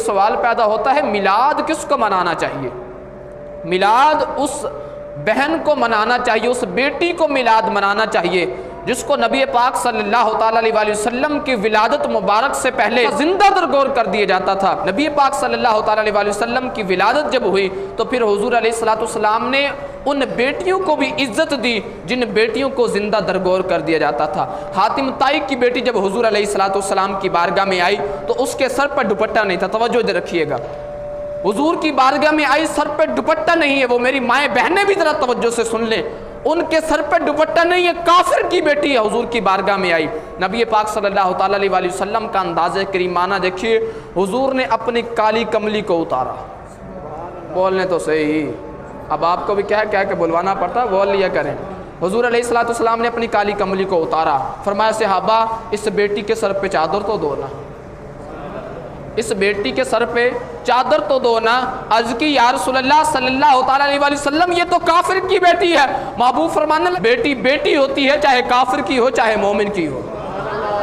سوال پیدا ہوتا ہے میلاد کس کو منانا چاہیے؟ میلاد اس بہن کو منانا چاہیے، اس بیٹی کو میلاد منانا چاہیے جس کو نبی پاک صلی اللہ تعالیٰ علیہ وسلم کی ولادت مبارک سے پہلے زندہ درگور کر دیا جاتا تھا۔ نبی پاک صلی اللہ تعالیٰ علیہ وسلم کی ولادت جب ہوئی تو پھر حضور علیہ السلام نے ان بیٹیوں کو بھی عزت دی جن بیٹیوں کو زندہ درگور کر دیا جاتا تھا۔ حاتم طائی کی بیٹی جب حضور علیہ السلام کی بارگاہ میں آئی تو اس کے سر پر دوپٹہ نہیں تھا، توجہ رکھیے گا، حضور کی بارگاہ میں آئی سر پہ دوپٹہ نہیں ہے، وہ میری مائیں بہنیں بھی ذرا توجہ سے سن لیں، ان کے سر پہ دوپٹہ نہیں ہے، کافر کی بیٹی ہے، حضور کی بارگاہ میں آئی۔ نبی پاک صلی اللہ تعالیٰ علیہ وسلم کا انداز کریمانہ دیکھیے، حضور نے اپنی کالی کملی کو اتارا، بولنے تو صحیح، اب آپ کو بھی کہہ کے بلوانا پڑتا، بول لیا کریں۔ حضور علیہ السلام نے اپنی کالی کملی کو اتارا، فرمایا صحابہ اس بیٹی کے سر پہ چادر تو دو نا، اس بیٹی کے سر پہ چادر تو دو نا۔ عرض کی یا رسول اللہ صلی اللہ تعالیٰ علیہ وسلم یہ تو کافر کی بیٹی ہے۔ محبوب فرمانے بیٹی بیٹی ہوتی ہے، چاہے کافر کی ہو چاہے مومن کی ہو،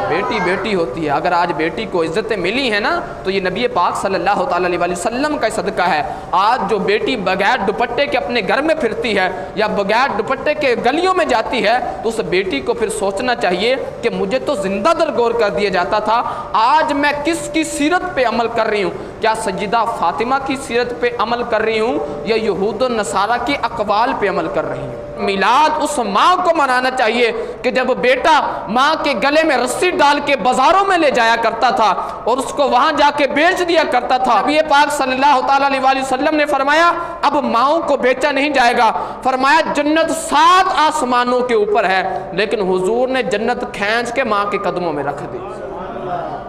بیٹی بیٹی ہوتی ہے۔ اگر آج بیٹی کو عزتیں ملی ہیں نا تو یہ نبی پاک صلی اللہ تعالیٰ علیہ وسلم کا صدقہ ہے۔ آج جو بیٹی بغیر دوپٹے کے اپنے گھر میں پھرتی ہے یا بغیر دوپٹے کے گلیوں میں جاتی ہے تو اس بیٹی کو پھر سوچنا چاہیے کہ مجھے تو زندہ درگور کر دیا جاتا تھا، آج میں کس کی سیرت پہ عمل کر رہی ہوں؟ کیا سیدہ فاطمہ کی سیرت پہ عمل کر رہی ہوں یا یہود و نصارہ کے اقوال پہ عمل کر رہی ہوں؟ میلاد اس ماں کو منانا چاہیے کہ جب بیٹا ماں کے گلے میں رسی ڈال کے بازاروں میں لے جایا کرتا تھا اور اس کو وہاں جا کے بیچ دیا کرتا تھا، نبی پاک صلی اللہ تعالیٰ علیہ وسلم نے فرمایا اب ماؤں کو بیچا نہیں جائے گا، فرمایا جنت 7 آسمانوں کے اوپر ہے، لیکن حضور نے جنت کھینچ کے ماں کے قدموں میں رکھ دی،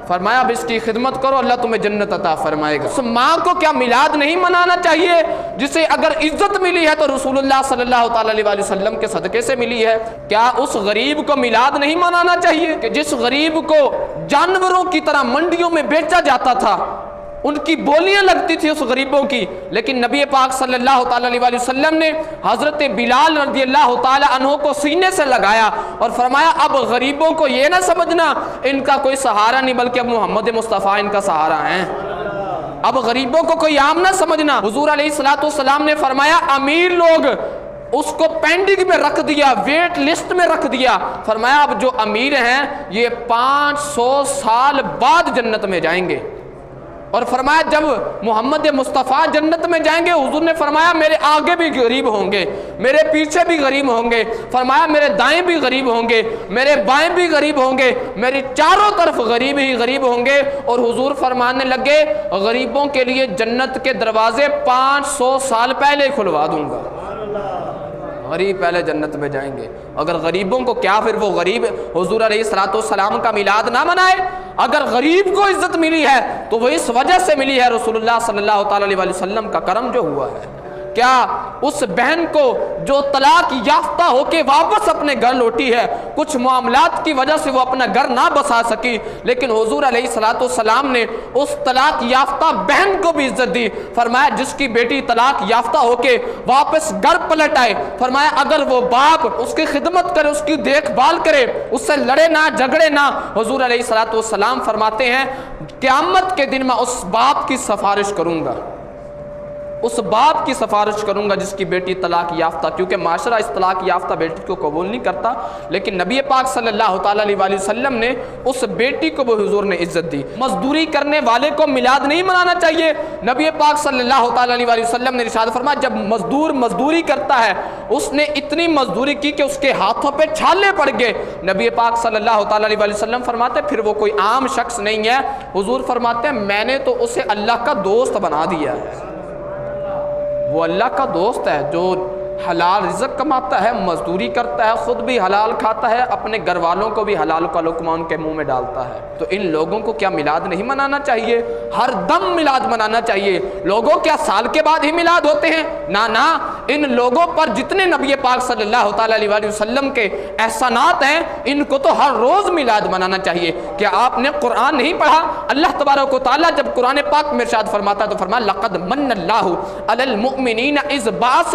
فرمایا اب اس کی خدمت کرو اللہ تمہیں جنت عطا فرمائے گا۔ اس ماں کو کیا میلاد نہیں منانا چاہیے جسے اگر عزت ملی ہے تو رسول اللہ صلی اللہ تعالیٰ علیہ وسلم کے صدقے سے ملی ہے؟ کیا اس غریب کو میلاد نہیں منانا چاہیے کہ جس غریب کو جانوروں کی طرح منڈیوں میں بیچا جاتا تھا، ان کی بولیاں لگتی تھی اس غریبوں کی، لیکن نبی پاک صلی اللہ تعالیٰ علیہ وسلم نے حضرت بلال رضی اللہ تعالیٰ عنہ کو سینے سے لگایا اور فرمایا اب غریبوں کو یہ نہ سمجھنا ان کا کوئی سہارا نہیں بلکہ اب محمد مصطفیٰ ان کا سہارا ہے، اب غریبوں کو کوئی عام نہ سمجھنا۔ حضور علیہ السلام نے فرمایا امیر لوگ اس کو پینڈنگ میں رکھ دیا، ویٹ لسٹ میں رکھ دیا، فرمایا اب جو امیر ہیں یہ 500 سال بعد جنت میں جائیں گے، اور فرمایا جب محمد مصطفیٰ جنت میں جائیں گے حضور نے فرمایا میرے آگے بھی غریب ہوں گے، میرے پیچھے بھی غریب ہوں گے، فرمایا میرے دائیں بھی غریب ہوں گے، میرے بائیں بھی غریب ہوں گے، میری چاروں طرف غریب ہی غریب ہوں گے، اور حضور فرمانے لگے غریبوں کے لیے جنت کے دروازے 500 سال پہلے کھلوا دوں گا، غریب پہلے جنت میں جائیں گے۔ اگر غریبوں کو کیا پھر وہ غریب حضور علیہ السلام کا میلاد نہ منائے؟ اگر غریب کو عزت ملی ہے تو وہ اس وجہ سے ملی ہے رسول اللہ صلی اللہ تعالیٰ علیہ وسلم کا کرم جو ہوا ہے۔ کیا اس بہن کو جو طلاق یافتہ ہو کے واپس اپنے گھر لوٹی ہے، کچھ معاملات کی وجہ سے وہ اپنا گھر نہ بسا سکی، لیکن حضور علیہ السلام نے اس طلاق یافتہ بہن کو بھی عزت دی، فرمایا جس کی بیٹی طلاق یافتہ ہو کے واپس گھر پلٹ آئے، فرمایا اگر وہ باپ اس کی خدمت کرے، اس کی دیکھ بھال کرے، اس سے لڑے نہ جھگڑے نہ، حضور علیہ السلام فرماتے ہیں قیامت کے دن میں اس باپ کی سفارش کروں گا، اس باپ کی سفارش کروں گا جس کی بیٹی طلاق یافتہ، کیونکہ معاشرہ اس طلاق یافتہ بیٹی کو قبول نہیں کرتا، لیکن نبی پاک صلی اللہ تعالیٰ علیہ وسلم نے اس بیٹی کو وہ حضور نے عزت دی۔ مزدوری کرنے والے کو میلاد نہیں منانا چاہیے، نبی پاک صلی اللہ تعالیٰ علیہ وسلم نے ارشاد فرمایا جب مزدور مزدوری کرتا ہے، اس نے اتنی مزدوری کی کہ اس کے ہاتھوں پہ چھالے پڑ گئے، نبی پاک صلی اللہ تعالیٰ علیہ وسلم فرماتے پھر وہ کوئی عام شخص نہیں ہے، حضور فرماتے ہیں میں نے تو اسے اللہ کا دوست بنا دیا ہے، وہ اللہ کا دوست ہے جو حلال رزق کماتا ہے، مزدوری کرتا ہے، خود بھی حلال کھاتا ہے، اپنے گھر والوں کو بھی حلال کا لقمہ ان کے منہ میں ڈالتا ہے۔ تو ان لوگوں کو کیا میلاد نہیں منانا چاہیے؟ ہر دم میلاد منانا چاہیے۔ لوگوں کیا سال کے بعد ہی میلاد ہوتے ہیں؟ نہ، ان لوگوں پر جتنے نبی پاک صلی اللہ تعالیٰ علیہ وسلم کے احسانات ہیں ان کو تو ہر روز میلاد منانا چاہیے۔ کیا آپ نے قرآن نہیں پڑھا؟ اللہ تبارک و تعالیٰ جب قرآن پاک میں ارشاد فرماتا ہے تو فرمایا لقد من اللہ علی المؤمنین اذ بعث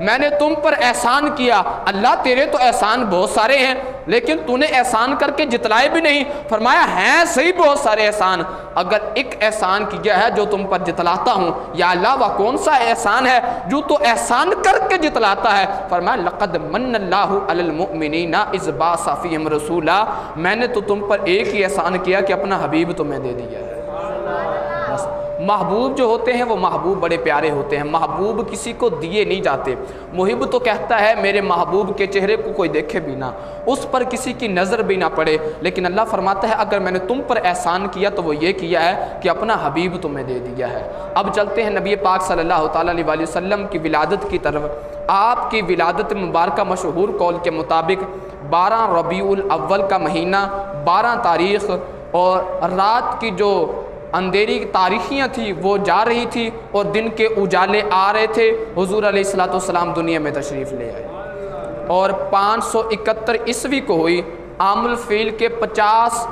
میں نے تم پر احسان کیا، اللہ تیرے تو احسان بہت سارے ہیں لیکن تو نے احسان کر کے جتلائے بھی نہیں۔ فرمایا ہیں صحیح بہت سارے احسان، اگر ایک احسان کیا ہے جو تم پر جتلاتا ہوں، یا اللہ وہ کون سا احسان ہے جو تو احسان کر کے جتلاتا ہے؟ فرمایا لقد من اللہ علی المؤمنین اذ بعث فیہم رسولا، میں نے تو تم پر ایک ہی احسان کیا کہ اپنا حبیب تمہیں دے دیا ہے۔ بس محبوب جو ہوتے ہیں وہ محبوب بڑے پیارے ہوتے ہیں، محبوب کسی کو دیے نہیں جاتے۔ محب تو کہتا ہے میرے محبوب کے چہرے کو کوئی دیکھے بھی نہ، اس پر کسی کی نظر بھی نہ پڑے، لیکن اللہ فرماتا ہے اگر میں نے تم پر احسان کیا تو وہ یہ کیا ہے کہ اپنا حبیب تمہیں دے دیا ہے۔ اب چلتے ہیں نبی پاک صلی اللہ تعالیٰ علیہ وسلم کی ولادت کی طرف۔ آپ کی ولادت مبارکہ مشہور قول کے مطابق 12 ربیع الاول کا مہینہ، 12 تاریخ، اور رات کی جو اندھیری تاریخیاں تھی وہ جا رہی تھی اور دن کے اجالے آ رہے تھے، حضور علیہ الصلوۃ والسلام دنیا میں تشریف لے آئے، اور 571 عیسوی کو ہوئی عام الفیل کے 50،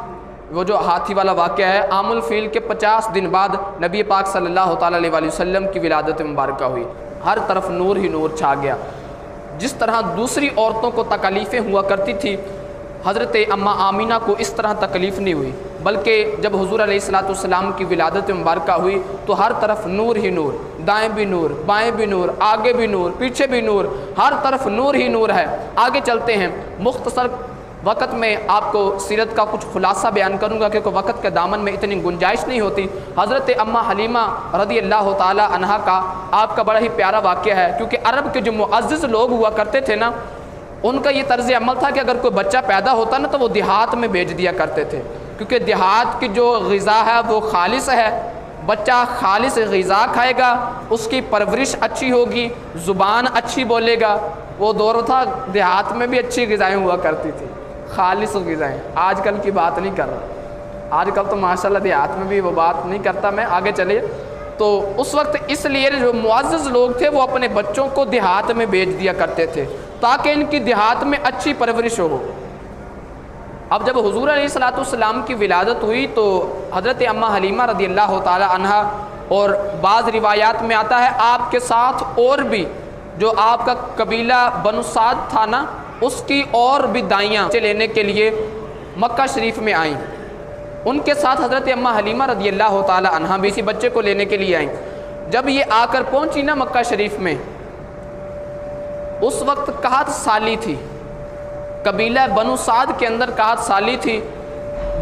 وہ جو ہاتھی والا واقعہ ہے، عام الفیل کے 50 دن بعد نبی پاک صلی اللہ تعالیٰ علیہ وسلم کی ولادت مبارکہ ہوئی۔ ہر طرف نور ہی نور چھا گیا۔ جس طرح دوسری عورتوں کو تکلیفیں ہوا کرتی تھی، حضرت اماں آمینہ کو اس طرح تکلیف نہیں ہوئی، بلکہ جب حضور علیہ الصلوۃ والسلام کی ولادت مبارکہ ہوئی تو ہر طرف نور ہی نور، دائیں بھی نور، بائیں بھی نور، آگے بھی نور، پیچھے بھی نور، ہر طرف نور ہی نور ہے۔ آگے چلتے ہیں، مختصر وقت میں آپ کو سیرت کا کچھ خلاصہ بیان کروں گا کیونکہ وقت کے دامن میں اتنی گنجائش نہیں ہوتی۔ حضرت اماں حلیمہ رضی اللہ تعالی عنہا کا آپ کا بڑا ہی پیارا واقعہ ہے، کیونکہ عرب کے جو معزز لوگ ہوا کرتے تھے نا، ان کا یہ طرز عمل تھا کہ اگر کوئی بچہ پیدا ہوتا نا تو وہ دیہات میں بھیج دیا کرتے تھے، کیونکہ دیہات کی جو غذا ہے وہ خالص ہے، بچہ خالص غذا کھائے گا، اس کی پرورش اچھی ہوگی، زبان اچھی بولے گا۔ وہ دور تھا دیہات میں بھی اچھی غذائیں ہوا کرتی تھی، خالص غذائیں۔ آج کل کی بات نہیں کر رہا، آج کل تو ماشاءاللہ دیہات میں بھی وہ بات نہیں کرتا میں، آگے چلیے۔ تو اس وقت اس لیے جو معزز لوگ تھے وہ اپنے بچوں کو دیہات میں بھیج دیا کرتے تھے تاکہ ان کی دیہات میں اچھی پرورش ہو۔ اب جب حضور علیہ الصلوۃ والسلام کی ولادت ہوئی تو حضرت اماں حلیمہ رضی اللہ تعالی عنہا، اور بعض روایات میں آتا ہے آپ کے ساتھ اور بھی جو آپ کا قبیلہ بنو سعد تھا نا، اس کی اور بھی دائیاں لینے کے لیے مکہ شریف میں آئیں۔ ان کے ساتھ حضرت اماں حلیمہ رضی اللہ تعالی عنہا بھی اسی بچے کو لینے کے لیے آئیں۔ جب یہ آ کر پہنچی نا مکہ شریف میں، اس وقت قحط سالی تھی، قبیلہ بنو سعد کے اندر قحط سالی تھی،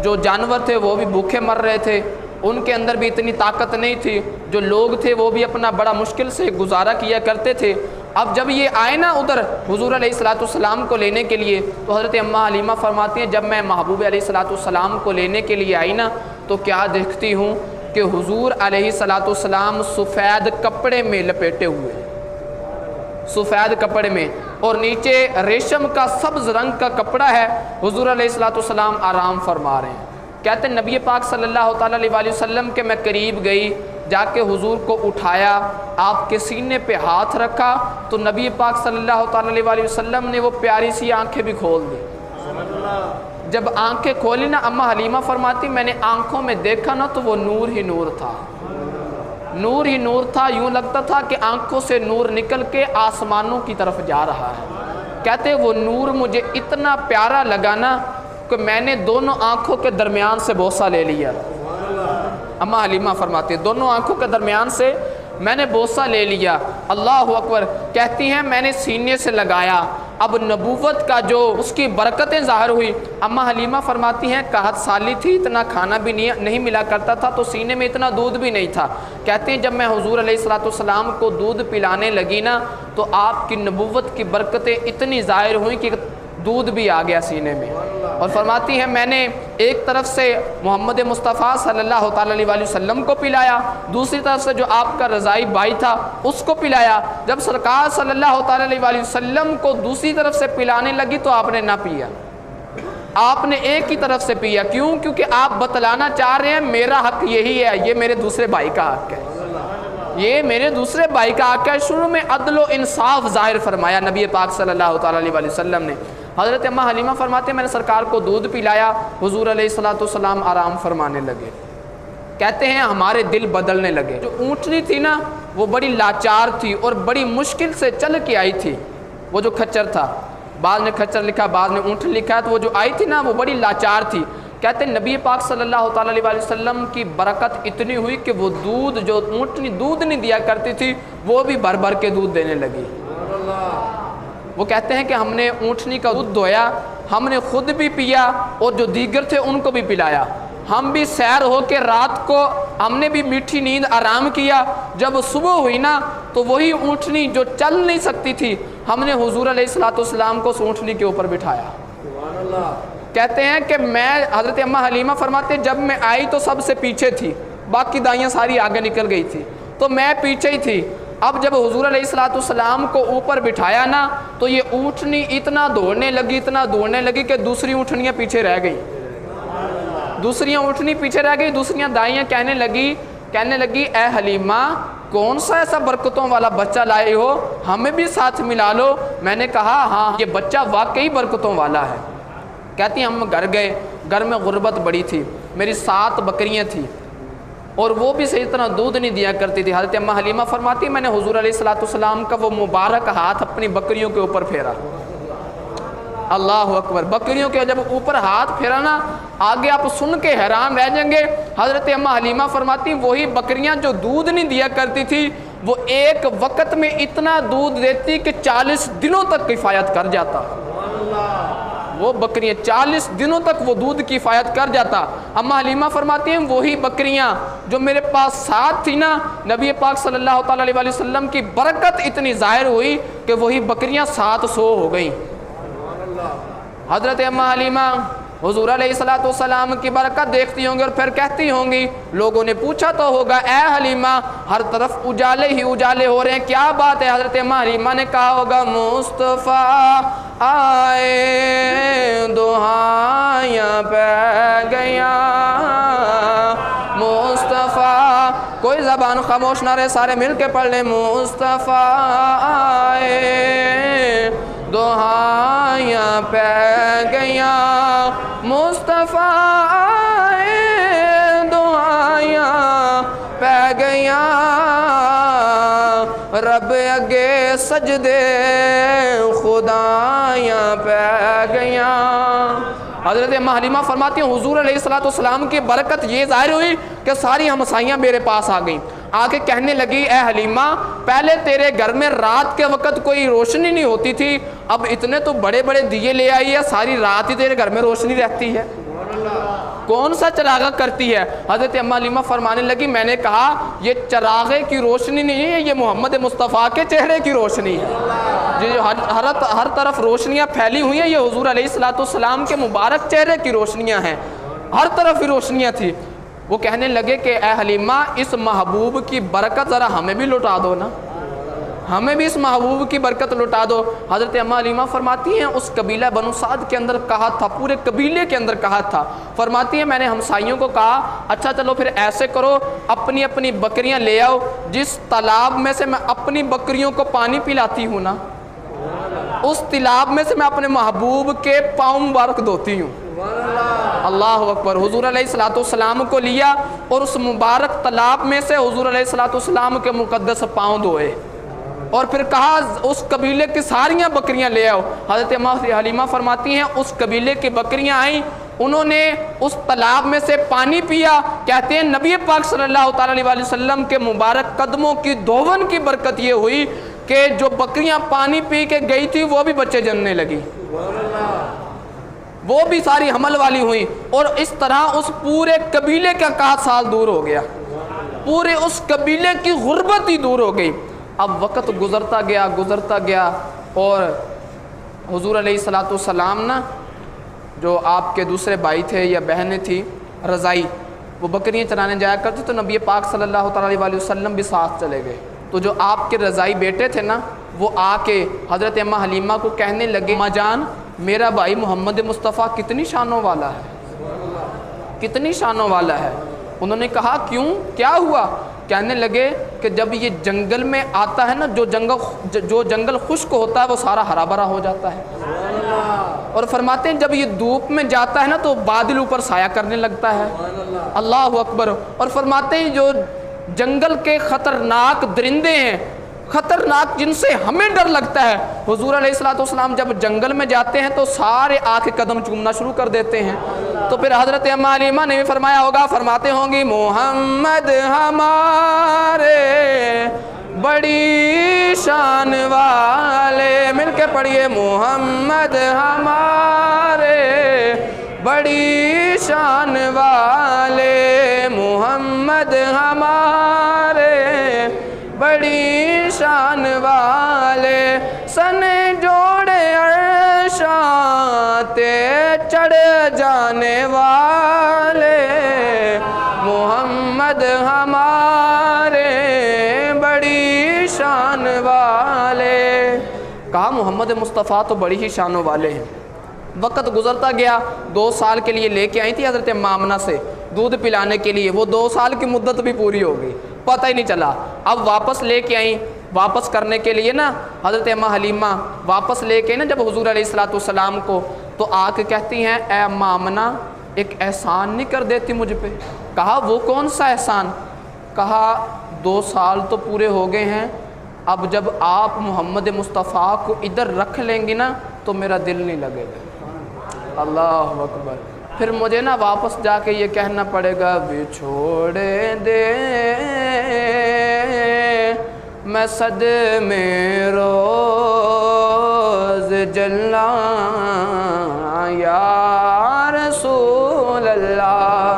جو جانور تھے وہ بھی بھوکے مر رہے تھے، ان کے اندر بھی اتنی طاقت نہیں تھی، جو لوگ تھے وہ بھی اپنا بڑا مشکل سے گزارا کیا کرتے تھے۔ اب جب یہ آئے نا ادھر حضور علیہ الصلوۃ والسلام کو لینے کے لیے تو حضرت اماں حلیمہ فرماتی ہیں جب میں محبوب علیہ الصلوۃ والسلام کو لینے کے لیے آئی نا تو کیا دیکھتی ہوں کہ حضور علیہ الصلوۃ والسلام سفید کپڑے میں لپیٹے ہوئے، سفید کپڑے میں، اور نیچے ریشم کا سبز رنگ کا کپڑا ہے، حضور علیہ الصلوۃ والسلام آرام فرما رہے ہیں۔ کہتے ہیں نبی پاک صلی اللہ تعالیٰ علیہ وسلم کے میں قریب گئی، جا کے حضور کو اٹھایا، آپ کے سینے پہ ہاتھ رکھا تو نبی پاک صلی اللہ تعالیٰ علیہ وسلم نے وہ پیاری سی آنکھیں بھی کھول دی۔ جب آنکھیں کھولی نا، اماں حلیمہ فرماتی میں نے آنکھوں میں دیکھا نا تو وہ نور ہی نور تھا، نور ہی نور تھا، یوں لگتا تھا کہ آنکھوں سے نور نکل کے آسمانوں کی طرف جا رہا ہے۔ کہتے وہ نور مجھے اتنا پیارا لگا نا کہ میں نے دونوں آنکھوں کے درمیان سے بوسہ لے لیا۔ اماں حلیمہ فرماتی ہیں دونوں آنکھوں کے درمیان سے میں نے بوسہ لے لیا۔ اللہ اکبر، کہتی ہیں میں نے سینے سے لگایا، اب نبوت کا جو اس کی برکتیں ظاہر ہوئی۔ اماں حلیمہ فرماتی ہیں قحط سالی تھی، اتنا کھانا بھی نہیں ملا کرتا تھا تو سینے میں اتنا دودھ بھی نہیں تھا۔ کہتے ہیں جب میں حضور علیہ الصلوۃ والسلام کو دودھ پلانے لگی نا تو آپ کی نبوت کی برکتیں اتنی ظاہر ہوئیں کہ دودھ بھی آ گیا سینے میں۔ اور فرماتی ہیں میں نے ایک طرف سے محمد مصطفیٰ صلی اللہ تعالیٰ علیہ وسلم کو پلایا، دوسری طرف سے جو آپ کا رضائی بھائی تھا اس کو پلایا۔ جب سرکار صلی اللہ تعالیٰ علیہ وسلم کو دوسری طرف سے پلانے لگی تو آپ نے نہ پیا، آپ نے ایک ہی طرف سے پیا۔ کیوں؟ کیونکہ آپ بتلانا چاہ رہے ہیں میرا حق یہی ہے، یہ میرے دوسرے بھائی کا حق ہے، یہ میرے دوسرے بھائی کا حق ہے۔ شروع میں عدل و انصاف ظاہر فرمایا نبی پاک صلی اللہ تعالیٰ علیہ وسلم نے۔ حضرت اماں حلیمہ فرماتے ہیں میں نے سرکار کو دودھ پلایا، حضور علیہ الصلوۃ والسلام آرام فرمانے لگے۔ کہتے ہیں ہمارے دل بدلنے لگے، جو اونٹنی تھی نا وہ بڑی لاچار تھی اور بڑی مشکل سے چل کے آئی تھی. وہ جو کھچر تھا، بعض نے کھچر لکھا، بعض نے اونٹ لکھا ہے، تو وہ جو آئی تھی نا وہ بڑی لاچار تھی. کہتے ہیں نبی پاک صلی اللہ تعالیٰ علیہ وسلم کی برکت اتنی ہوئی کہ وہ دودھ جو اونٹنی دودھ نہیں دیا کرتی تھی وہ بھی بھر بھر کے دودھ دینے لگی. وہ کہتے ہیں کہ ہم نے اونٹنی کا دودھ دویا، ہم نے خود بھی پیا اور جو دیگر تھے ان کو بھی پلایا. ہم بھی سیر ہو کے رات کو ہم نے بھی میٹھی نیند آرام کیا. جب صبح ہوئی نا تو وہی اونٹنی جو چل نہیں سکتی تھی ہم نے حضور علیہ الصلوۃ والسلام کو اس اونٹنی کے اوپر بٹھایا. کہتے ہیں کہ میں حضرت اماں حلیمہ فرماتے جب میں آئی تو سب سے پیچھے تھی، باقی دائیاں ساری آگے نکل گئی تھی تو میں پیچھے ہی تھی. اب جب حضور علیہ الصلوۃ والسلام کو اوپر بٹھایا نا تو یہ اونٹنی اتنا دوڑنے لگی کہ دوسری اونٹنیاں پیچھے رہ گئی. دوسریاں اونٹنی پیچھے رہ گئی، دوسریاں دائیاں کہنے لگی اے حلیمہ کون سا ایسا برکتوں والا بچہ لائے ہو، ہمیں بھی ساتھ ملا لو. میں نے کہا ہاں یہ بچہ واقعی برکتوں والا ہے. کہتی ہیں ہم گھر گئے، گھر میں غربت بڑی تھی، میری 7 بکریاں تھیں اور وہ بھی صحیح طرح دودھ نہیں دیا کرتی تھی. حضرت اماں حلیمہ فرماتی میں نے حضور علیہ الصلوۃ والسلام کا وہ مبارک ہاتھ اپنی بکریوں کے اوپر پھیرا. اللہ اکبر. بکریوں کے جب اوپر ہاتھ پھیرا نا آگے آپ سن کے حیران رہ جائیں گے. حضرت اماں حلیمہ فرماتی وہی بکریاں جو دودھ نہیں دیا کرتی تھی وہ ایک وقت میں اتنا دودھ دیتی کہ 40 دنوں تک کفایت کر جاتا. وہ بکریاں 40 دنوں تک وہ دودھ کی کفایت کر جاتا. اماں حلیمہ فرماتی ہیں وہی بکریاں جو میرے پاس 7 تھی نا، نبی پاک صلی اللہ تعالیٰ علیہ وسلم کی برکت اتنی ظاہر ہوئی کہ وہی بکریاں 700 ہو گئیں. حضرت اماں حلیمہ حضور علیہ الصلوۃ والسلام کی برکت دیکھتی ہوں گی اور پھر کہتی ہوں گی لوگوں نے پوچھا تو ہوگا اے حلیمہ ہر طرف اجالے ہی اجالے ہو رہے ہیں، کیا بات ہے؟ حضرت اماں حلیمہ نے کہا ہوگا مصطفیٰ آئے دہائیاں پہ گیا. مصطفیٰ کوئی زبان خاموش نہ رہے، سارے مل کے پڑھ لیں. مصطفیٰ آئے دہائیاں پہ گیا، مصطفیٰ آئے دہائیاں پہ گیا، رب اگے سجدے خدایاں پہ گیا. حضرت اماں حلیمہ فرماتی ہیں حضور علیہ الصلوۃ والسلام کی برکت یہ ظاہر ہوئی کہ ساری ہمسائیاں میرے پاس آ گئیں. آ کے کہنے لگی اے حلیمہ پہلے تیرے گھر میں رات کے وقت کوئی روشنی نہیں ہوتی تھی، اب اتنے تو بڑے بڑے دیے لے آئی ہے، ساری رات ہی تیرے گھر میں روشنی رہتی ہے، کون سا چراغا کرتی ہے؟ حضرت اماں حلیمہ فرمانے لگی میں نے کہا یہ چراغے کی روشنی نہیں ہے، یہ محمد مصطفیٰ کے چہرے کی روشنی ہے. جو ہر طرف روشنیاں پھیلی ہوئی ہیں یہ حضور علیہ الصلوۃ والسلام کے مبارک چہرے کی روشنیاں ہیں، ہر طرف ہی روشنیاں تھی. وہ کہنے لگے کہ اے حلیمہ اس محبوب کی برکت ذرا ہمیں بھی لٹا دو نا، ہمیں بھی اس محبوب کی برکت لٹا دو. حضرت اماں حلیمہ فرماتی ہیں اس قبیلہ بنو سعد کے اندر کہا تھا، پورے قبیلے کے اندر کہا تھا. فرماتی ہیں میں نے ہمسائیوں کو کہا اچھا چلو پھر ایسے کرو اپنی اپنی بکریاں لے آؤ، جس تالاب میں سے میں اپنی بکریوں کو پانی پلاتی ہوں نا اس تالاب میں سے میں اپنے محبوب کے پاؤں مبارک دھوتی ہوں. اللہ اکبر. حضور علیہ الصلوۃ والسلام کو لیا اور اس مبارک تالاب میں سے حضور علیہ الصلوۃ والسلام کے مقدس پاؤں دھوئے اور پھر کہا اس قبیلے کی ساریاں بکریاں لے آؤ. حضرت اماں حلیمہ فرماتی ہیں اس قبیلے کی بکریاں آئیں، انہوں نے اس تالاب میں سے پانی پیا. کہتے ہیں نبی پاک صلی اللہ تعالیٰ علیہ وسلم کے مبارک قدموں کی دھون کی برکت یہ ہوئی کہ جو بکریاں پانی پی کے گئی تھی وہ بھی بچے جننے لگی، وہ بھی ساری حمل والی ہوئی اور اس طرح اس پورے قبیلے کا 61 سال دور ہو گیا، پورے اس قبیلے کی غربت ہی دور ہو گئی. اب وقت گزرتا گیا اور حضور علیہ الصلوۃ والسلام نا جو آپ کے دوسرے بھائی تھے یا بہنیں تھی رضائی، وہ بکریاں چرانے جایا کرتی تو نبی پاک صلی اللہ تعالیٰ علیہ وسلم بھی ساتھ چلے گئے. تو جو آپ کے رضائی بیٹے تھے نا وہ آ کے حضرت اماں حلیمہ کو کہنے لگے اماں جان میرا بھائی محمد مصطفیٰ کتنی شانوں والا ہے، کتنی شانوں والا ہے. انہوں نے کہا کیوں کیا ہوا؟ کہنے لگے کہ جب یہ جنگل میں آتا ہے نا جو جنگل خشک ہوتا ہے وہ سارا ہرا بھرا ہو جاتا ہے، اور فرماتے ہیں جب یہ دھوپ میں جاتا ہے نا تو بادل اوپر سایہ کرنے لگتا ہے. اللہ اکبر. اور فرماتے ہیں جنگل کے خطرناک درندے ہیں، خطرناک جن سے ہمیں ڈر لگتا ہے۔ حضور علیہ الصلوۃ والسلام جب جنگل میں جاتے ہیں تو سارے آ کے قدم چومنا شروع کر دیتے ہیں۔ تو پھر حضرت اماں حلیمہ نے بھی فرمایا ہوگا، فرماتے ہوں گی محمد ہمارے بڑی شان والے، مل کے پڑھیے محمد ہمارے بڑی شان والے، محمد ہمارے بڑی شان والے، سن جوڑے عرشاں تے چڑھ جانے والے، محمد ہمارے بڑی شان والے۔ کہا محمد مصطفیٰ تو بڑی ہی شانوں والے ہیں۔ وقت گزرتا گیا، 2 سال کے لیے لے کے آئی تھی حضرت مامنہ سے دودھ پلانے کے لیے، وہ 2 سال کی مدت بھی پوری ہو گئی، پتہ ہی نہیں چلا۔ اب واپس لے کے آئیں، واپس کرنے کے لیے نا حضرت اماں حلیمہ واپس لے کے نا جب حضور علیہ الصلوۃ والسلام کو، تو آ کے کہتی ہیں اے اماں آمنہ ایک احسان نہیں کر دیتی مجھ پہ؟ کہا وہ کون سا احسان؟ کہا 2 سال تو پورے ہو گئے ہیں، اب جب آپ محمد مصطفیٰ کو ادھر رکھ لیں گی نا تو میرا دل نہیں لگے گا۔ اللہ اکبر۔ پھر مجھے نا واپس جا کے یہ کہنا پڑے گا، بچھوڑے دے میں صدمے روز جلاں یا رسول اللہ،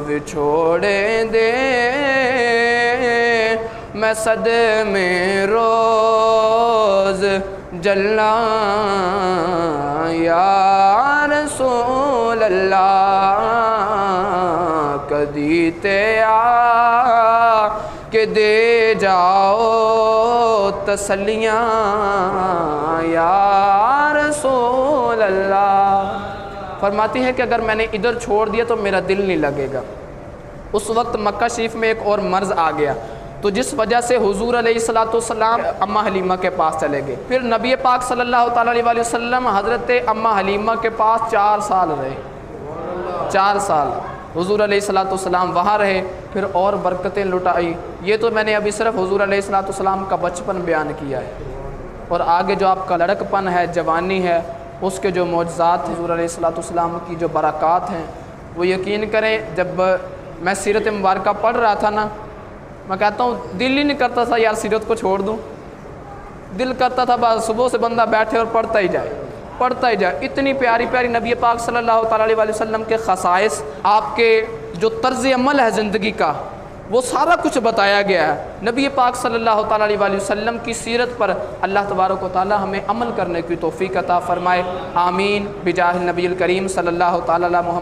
بچھوڑے دے میں صدمے روز جلاں یا رسول اللہ، کدی تے آ کہ دے جاؤ تسلیاں یا رسول اللہ۔ فرماتی ہے کہ اگر میں نے ادھر چھوڑ دیا تو میرا دل نہیں لگے گا۔ اس وقت مکہ شریف میں ایک اور مرض آ گیا، تو جس وجہ سے حضور علیہ الصلوۃ والسلام اماں حلیمہ کے پاس چلے گئے۔ پھر نبی پاک صلی اللہ تعالیٰ علیہ وسلم حضرت اماں حلیمہ کے پاس 4 سال رہے، 4 سال حضور علیہ الصلوۃ والسلام وہاں رہے، پھر اور برکتیں لٹائی۔ یہ تو میں نے ابھی صرف حضور علیہ الصلوۃ والسلام کا بچپن بیان کیا ہے، اور آگے جو آپ کا لڑکپن ہے، جوانی ہے، اس کے جو معجزات حضور علیہ الصلوۃ والسلام کی جو برکات ہیں، وہ یقین کریں جب میں سیرت مبارکہ پڑھ رہا تھا نا، میں کہتا ہوں دل ہی نہیں کرتا تھا یار سیرت کو چھوڑ دوں، دل کرتا تھا بس صبح سے بندہ بیٹھے اور پڑھتا ہی جائے، پڑھتا ہی جائے۔ اتنی پیاری پیاری نبی پاک صلی اللہ تعالیٰ علیہ وسلم کے خصائص، آپ کے جو طرز عمل ہے زندگی کا، وہ سارا کچھ بتایا گیا ہے۔ نبی پاک صلی اللہ تعالیٰ علیہ وسلم کی سیرت پر اللہ تبارک و تعالیٰ ہمیں عمل کرنے کی توفیق عطا فرمائے، آمین بجاہ النبی الکریم صلی اللہ تعالیٰ علیہ محمد۔